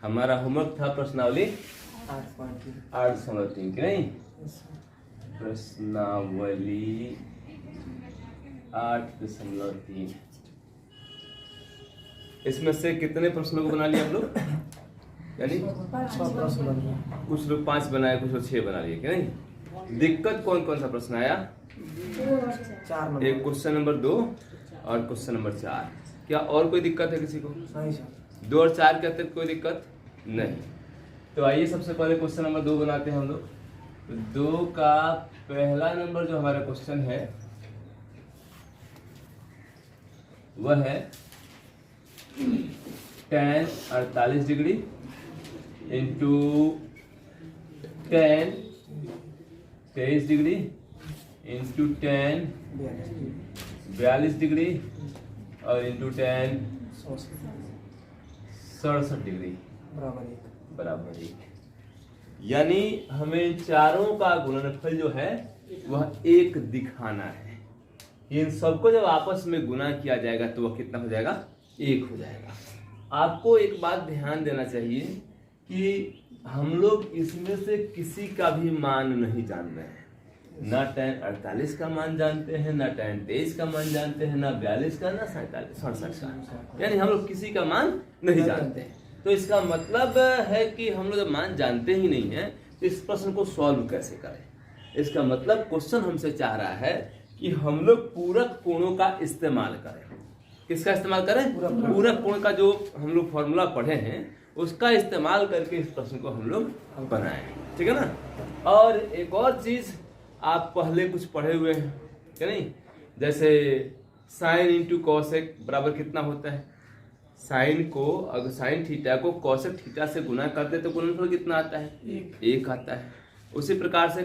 हमारा होमवर्क था प्रश्नावली 8.3 की नहीं, प्रश्नावली 8.3। इसमें से कितने प्रश्नों को बना लिया हम लोग? यानी 6 प्रश्न। कुछ लोग 5 बनाए, कुछ लोग 6 बना लिए, क्या नहीं? दिक्कत कौन कौन सा प्रश्न आया? 4 एक क्वेश्चन नंबर 2 और क्वेश्चन नंबर 4। क्या और कोई दिक्कत है किसी को? नहीं सर। 2 और 4 के अतिरिक्त कोई दिक्कत नहीं। तो आइए सबसे पहले क्वेश्चन नंबर 2 बनाते हैं हम लोग। तो 2 का पहला नंबर जो हमारा क्वेश्चन है वह है tan 48 degree into tan 23 degree into tan 42 degree और इंटू tan 67 डिग्री बराबर 1। यानी हमें चारों का गुणनफल जो है वह 1 दिखाना है। इन सबको जब आपस में गुना किया जाएगा तो वह कितना हो जाएगा? 1 हो जाएगा। आपको एक बात ध्यान देना चाहिए कि हम लोग इसमें से किसी का भी मान नहीं जान रहे हैं। ना tan 48 का मान जानते हैं, ना tan 23 का मान जानते हैं, ना 42 का, ना 67 का। यानी हम लोग किसी का मान नहीं जानते हैं। तो इसका मतलब है कि हम लोग मान जानते ही नहीं है तो इस प्रश्न को सॉल्व कैसे करें? इसका मतलब क्वेश्चन हमसे चाह रहा है कि हम लोग पूरक कोणों का इस्तेमाल करें। किसका इस्तेमाल करें? पूरक कोण का जो हम लोग फॉर्मूला पढ़े हैं उसका इस्तेमाल करके इस प्रश्न को हम लोग बनाएं, ठीक है ना? और एक और चीज आप पहले कुछ पढ़े हुए हैं क्या नहीं? जैसे साइन इंटू कॉसेक बराबर कितना होता है? साइन को अगर साइन थीटा को कॉसेक थीटा से गुना करते तो गुणनफल कितना आता है? 1 आता है। उसी प्रकार से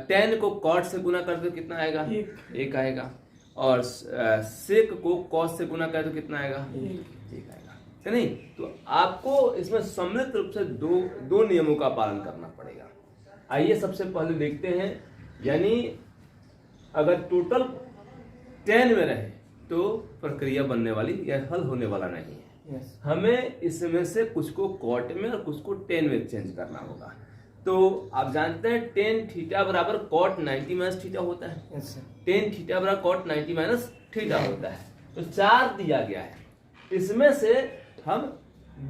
tan को कॉट से गुना करते तो कितना आएगा? 1 आएगा। और सेक को कॉस से गुना करते तो कितना आएगा? 1 आएगा, है नहीं? तो आपको इसमें सम्मिलित रूप से दो नियमों का पालन करना पड़ेगा। आइए सबसे पहले देखते हैं। यानी अगर टोटल 10 में रहे तो प्रक्रिया बनने वाली या हल होने वाला नहीं है। हमें इसमें से कुछ को कॉट में और कुछ को tan में चेंज करना होगा। तो आप जानते हैं tan थीटा बराबर cot 90 माइनस थीटा होता है। tan थीटा बराबर cot 90 माइनस थीटा होता है। तो 4 दिया गया है, इसमें से हम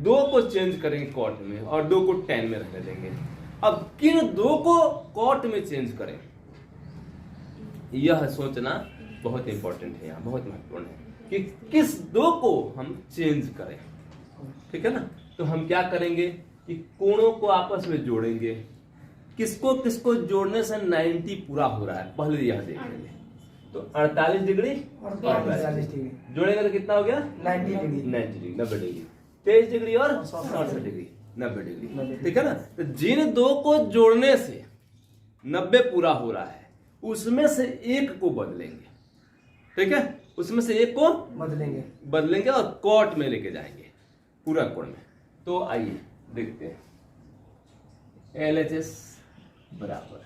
2 को चेंज करेंगे cot में और 2 को tan में रहने देंगे। अब किन 2 को cot में चेंज करें, यह सोचना बहुत इंपॉर्टेंट है, यहाँ बहुत महत्वपूर्ण है कि किस 2 को हम चेंज करें, ठीक है ना? तो हम क्या करेंगे कि कोणों को आपस में जोड़ेंगे। किसको किसको जोड़ने से 90 पूरा हो रहा है पहले यह देख लेंगे। तो 48 डिग्री और 42 डिग्री जोड़ेंगे तो कितना हो गया? 90 डिग्री 90 डिग्री। 23 डिग्री और 67 डिग्री 90 डिग्री, ठीक है ना? तो जिन 2 को जोड़ने से 90 पूरा हो रहा है उसमें से 1 को बदलेंगे, ठीक है? उसमें से 1 को बदलेंगे और कॉट में लेके जाएंगे पूरा कोण में। तो आइए देखते हैं। LHS बराबर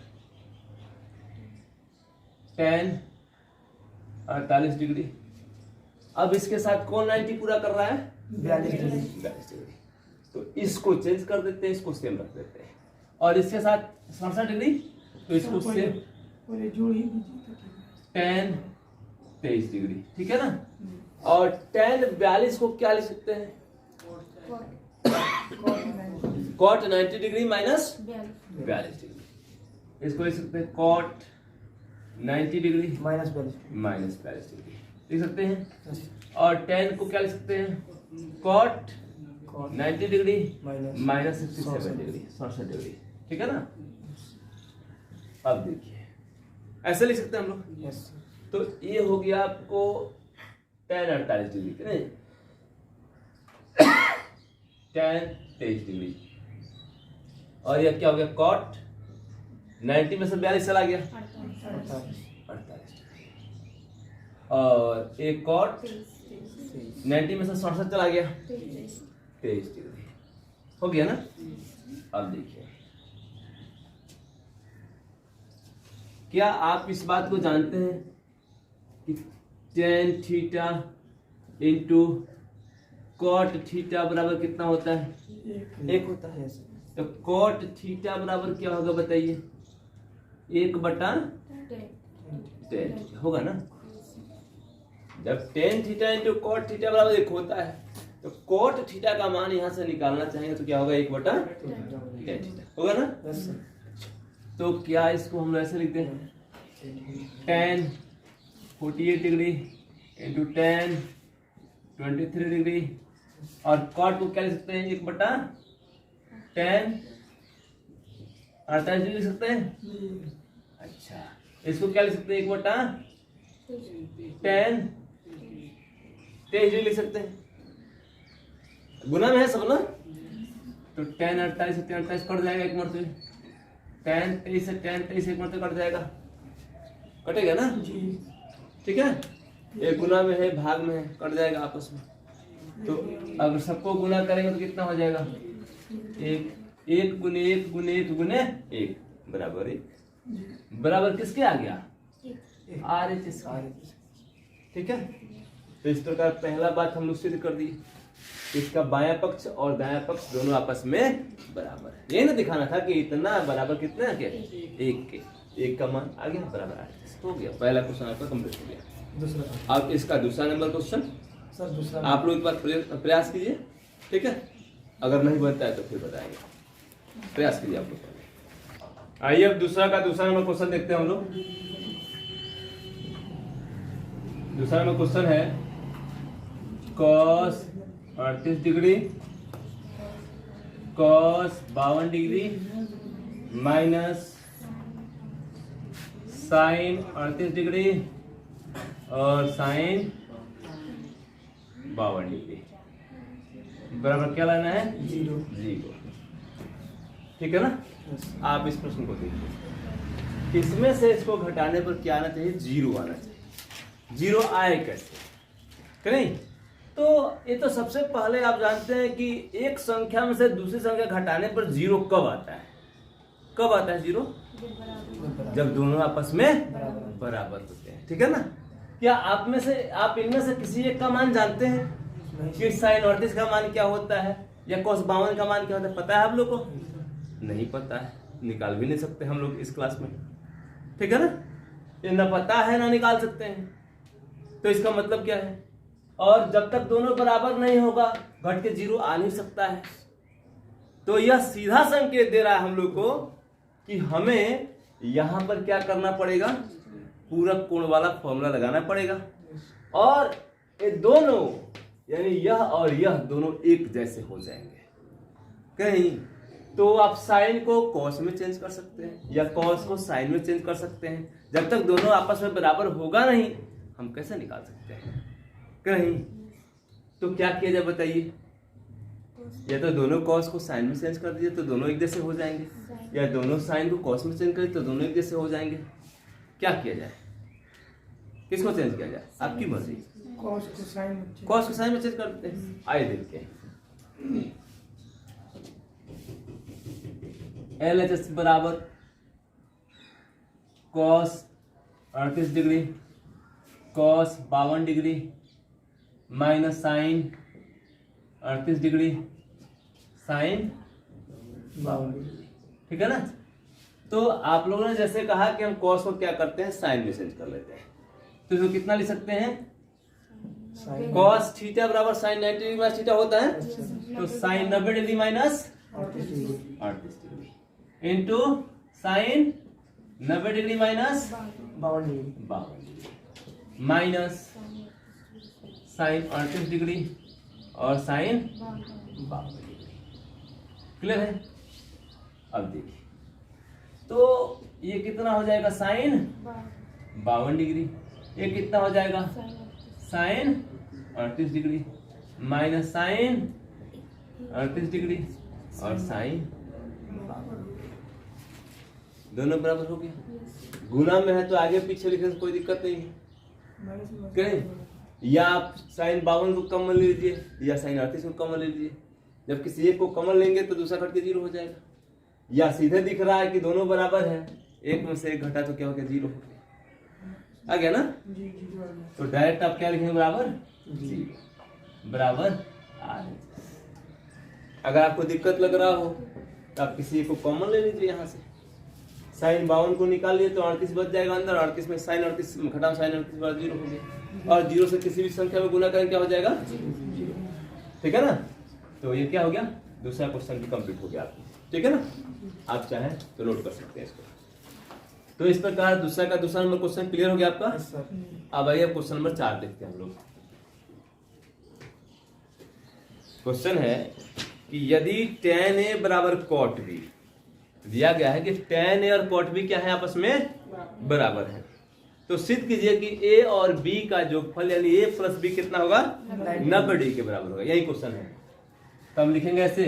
tan 48 डिग्री। अब इसके साथ कौन 90 पूरा कर रहा है? 42 डिग्री। तो इसको चेंज कर देते हैं, इसको सेम रख देते हैं। और इसके साथ 67 डिग्री, तो इसको सेम tan 23 डिग्री, ठीक है ना? और tan 42 को क्या लिख सकते हैं? cot 90 degree minus 42 degree. इसको लिख सकते हैं cot 90 डिग्री माइनस 42 डिग्री लिख सकते हैं। और tan को क्या लिख सकते हैं? cot 90 degree minus 67 degree 67 degree, ठीक है ना? अब देखिए ऐसे लिख सकते हैं हम लोग। तो ये हो गया आपको tan 48 डिग्री, नहीं tan 23 डिग्री। और यह क्या हो गया? cot 90 में से 42 चला गया 48 डिग्री। और एक cot 90 में से 67 चला गया 23 डिग्री, हो गया ना? अब देखिए, क्या आप इस बात को जानते हैं कि tan theta into cot theta बराबर कितना होता है? एक होता है सर। तो कॉट थीटा बराबर क्या होगा बताइए? 1/tan होगा ना। जब tan theta into cot theta बराबर 1 होता है तो कॉट थीटा का मान यहाँ से निकालना चाहेंगे तो क्या होगा? 1/tan थीटा होगा ना। Yes sir. तो क्या इसको हम ऐसे लिखते हैं? tan 48 degree into tan 23 degree, और कॉट को क्या लिख सकते हैं? 1/tan 48 डिग्री लिख सकते हैं। अच्छा, इसको क्या लिख सकते हैं? 1/tan 23 डिग्री लिख सकते हैं। गुना में है सब ना। तो tan 48 से tan 48 कट जाएगा एक मरतबे, tan 23 से tan 23 एक मरतबे कट जाएगा, कटेगा ना जी। ठीक है, एक गुना में है भाग में है, कट जाएगा आपस में। तो अगर सबको गुना करेंगे तो कितना हो जाएगा? 1 गुने 1 गुने 1 गुने 1 बराबर 1 बराबर किसके आ गया? RHS। ठीक है, तो इस प्रकार पहला बात हम लोग सिद्ध कर दी, इसका बायां पक्ष और दायां पक्ष दोनों आपस में बराबर है। ये ना दिखाना था कि इतना बराबर कितना के? 1 के। 1 का मान आ गया बराबर 8 हो गया। पहला क्वेश्चन आपका कंप्लीट हो गया। दूसरा, अब इसका दूसरा नंबर क्वेश्चन सर। दूसरा आप लोग एक बार प्रयास कीजिए, ठीक है। अगर नहीं बनता है तो फिर बताएंगे, प्रयास कीजिए आप लोग। आइए अब दूसरा नंबर क्वेश्चन देखते हैं हम लोग। दूसरा नंबर क्वेश्चन है cos 38 degree cos 52 degree minus sin 38 degree और sin 52 डिग्री बराबर क्या लाना है? 0। ठीक है ना। आप इस प्रश्न को देखिए, इसमें से इसको घटाने पर क्या आना चाहिए? 0 आना चाहिए। 0 आए कैसे? करें तो ये तो सबसे पहले आप जानते हैं कि एक संख्या में से दूसरी संख्या घटाने पर 0 कब आता है? कब आता है 0? जब दोनों आपस में बराबर होते हैं। ठीक है ना। क्या आप इनमें से किसी एक का मान जानते हैं कि sin 38 का मान क्या होता है या cos 52 का मान क्या होता है? पता है आप लोग को? नहीं पता है, निकाल भी नहीं सकते हम लोग इस क्लास में। ठीक है ना, ये ना पता है ना निकाल सकते हैं। तो इसका मतलब क्या है? और जब तक दोनों बराबर नहीं होगा घट के 0 आ नहीं सकता है। तो यह सीधा संकेत दे रहा है हम लोग को कि हमें यहां पर क्या करना पड़ेगा? पूरक कोण वाला फॉर्मूला लगाना पड़ेगा, और ये दोनों यानी यह और यह दोनों एक जैसे हो जाएंगे। कहीं तो आप साइन को कॉस में चेंज कर सकते हैं या कॉस को साइन में चेंज कर सकते हैं। जब तक दोनों आपस में बराबर होगा नहीं हम कैसे निकाल सकते हैं? कहीं तो क्या किया जाए बताइए? या तो दोनों कॉस को साइन में चेंज कर दीजिए तो दोनों एक जैसे हो जाएंगे, या दोनों साइन को कॉस में चेंज करिए तो दोनों एक जैसे हो जाएंगे। क्या किया जाए? किसको चेंज किया जाए? आपकी मर्जी। कॉस को साइन में चेंज कर देते हैं। आइए देखते हैं। LHS बराबर cos 38 degree cos 52 degree minus sine 38 degree sine 52 degree. ठीक है ना। तो आप लोगों ने जैसे कहा कि हम cos को क्या करते हैं? साइन में चेंज कर लेते हैं। तो इसको कितना लिख सकते हैं? cos थीटा बराबर साइन 90 डिग्री माइनस थीटा होता है, तो sine 90 degree minus 38 degree into sine 90 degree minus 52 degree minus sine 38 degree और साइन 52 डिग्री। क्लियर है? अब देखिए तो ये कितना हो जाएगा? Sine 52 degree. ये कितना हो जाएगा? Sine 38 degree minus sine 38 degree और साइन दोनों बराबर हो गया। गुना में है तो आगे पीछे लिखने से कोई दिक्कत नहीं है। करें या आप साइन 52 को कॉमन ले लीजिए या साइन 38 को कॉमन ले लीजिए। जब किसी एक को कॉमन लेंगे तो दूसरा घट के 0 हो जाएगा, या सीधे दिख रहा है कि दोनों बराबर है, एक में से एक घटा तो क्या हो गया? 0 हो गया। आ गया ना। तो डायरेक्ट आप क्या लिखेंगे? बराबर 0 बराबर अगर आपको दिक्कत लग रहा हो तो आप किसी को कॉमन ले लीजिए यहाँ से। साइन 52 को निकाल लिए तो 38 बच जाएगा अंदर, 38 में साइन 38 घटाओ साइन 38 बराबर 0 हो गया, और 0 से किसी भी संख्या में गुना करें क्या हो जाएगा, ठीक है ना। तो ये क्या हो गया, दूसरा क्वेश्चन भी कंप्लीट हो गया आपको, ठीक है ना। आप चाहें तो नोट कर सकते हैं इसको। तो इस प्रकार दूसरा नंबर क्वेश्चन क्लियर हो गया आपका। अब आइए क्वेश्चन नंबर 4 देखते हैं हम लोग। क्वेश्चन है कि यदि tan A बराबर cot B, दिया गया है कि tan A और cot B क्या है, आपस में बराबर है, तो सिद्ध कीजिए कि A और B का जोगफल यानी A प्लस B कितना होगा, 90 डिग्री के बराबर होगा। यही क्वेश्चन है। तो हम लिखेंगे ऐसे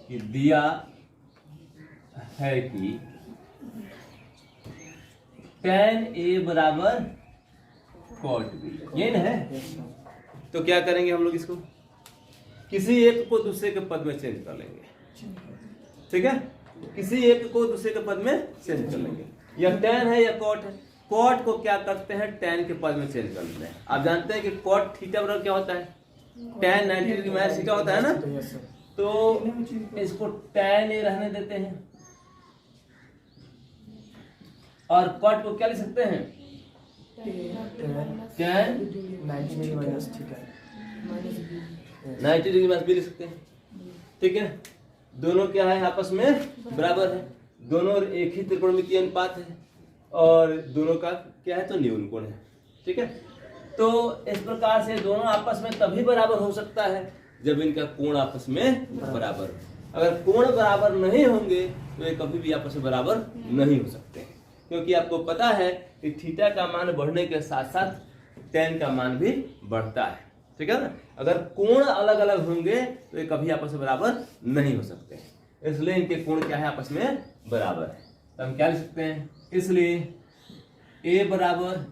कि दिया है कि tan A बराबर cot B, यही ना है। तो क्या करेंगे हम लोग, इसको किसी एक को दूसरे के पद में चेंज कर लेंगे, ठीक है। किसी एक को दूसरे के पद में चेंज कर लेंगे। या tan है या cot है, cot को क्या करते हैं, tan के पद में चेंज कर लेते हैं। आप जानते हैं कि cot थीटा बराबर क्या होता है, tan 90 डिग्री माइनस थीटा होता है ना। तो इसको tan A रहने देते हैं और cot को क्या लिख सकते हैं, tan 90 डिग्री माइनस B लिख सकते हैं, ठीक है। दोनों क्या है, आपस में बराबर है, दोनों एक ही त्रिकोणमितीय अनुपात है और दोनों का क्या है, तो न्यून कोण है, ठीक है। तो इस प्रकार से दोनों आपस में तभी बराबर हो सकता है जब इनका कोण आपस में बराबर हो। अगर कोण बराबर नहीं होंगे तो ये कभी भी आपस में बराबर नहीं हो सकते, क्योंकि आपको पता है कि थीटा का मान बढ़ने के साथ साथ tan का मान भी बढ़ता है, ठीक है ना। अगर कोण अलग अलग होंगे तो ये कभी आपस में बराबर नहीं हो सकते, इसलिए इनके कोण क्या है, आपस में बराबर है। तो हम क्या लिख सकते हैं, इसलिए A बराबर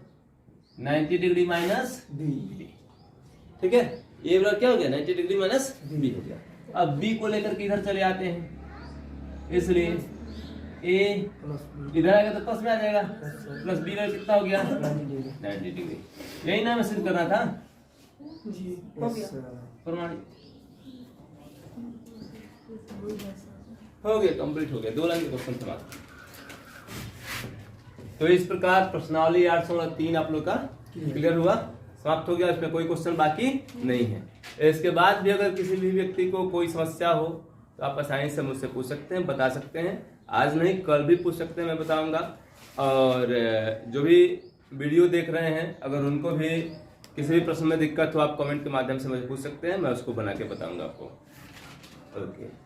90 डिग्री माइनस B, ठीक है। A बराबर क्या हो गया, 90 डिग्री माइनस B हो गया। अब B को लेकर के इधर चले आते हैं, इसलिए A इधर आएगा तो प्लस में आ जाएगा, प्लस B का कितना हो गया, 90 डिग्री। यही ना मैं सिद्ध करना था, प्रमाणित हो गया, कंप्लीट हो गया, 2 लाइन के क्वेश्चन समाप्त। तो इस प्रकार प्रश्नावली 803 आप लोग का क्लियर हुआ, समाप्त हो गया। इसमें कोई क्वेश्चन बाकी नहीं है। इसके बाद भी अगर किसी भी व्यक्ति को कोई समस्या हो तो आप आसानी से मुझसे पूछ सकते हैं, बता सकते हैं। आज नहीं कल भी पूछ सकते हैं, मैं बताऊंगा। और जो भी वीडियो देख रहे हैं अगर उनको भी किसी भी प्रश्न में दिक्कत हो आप कमेंट के माध्यम से मुझे पूछ सकते हैं, मैं उसको बना के बताऊंगा आपको। ओके।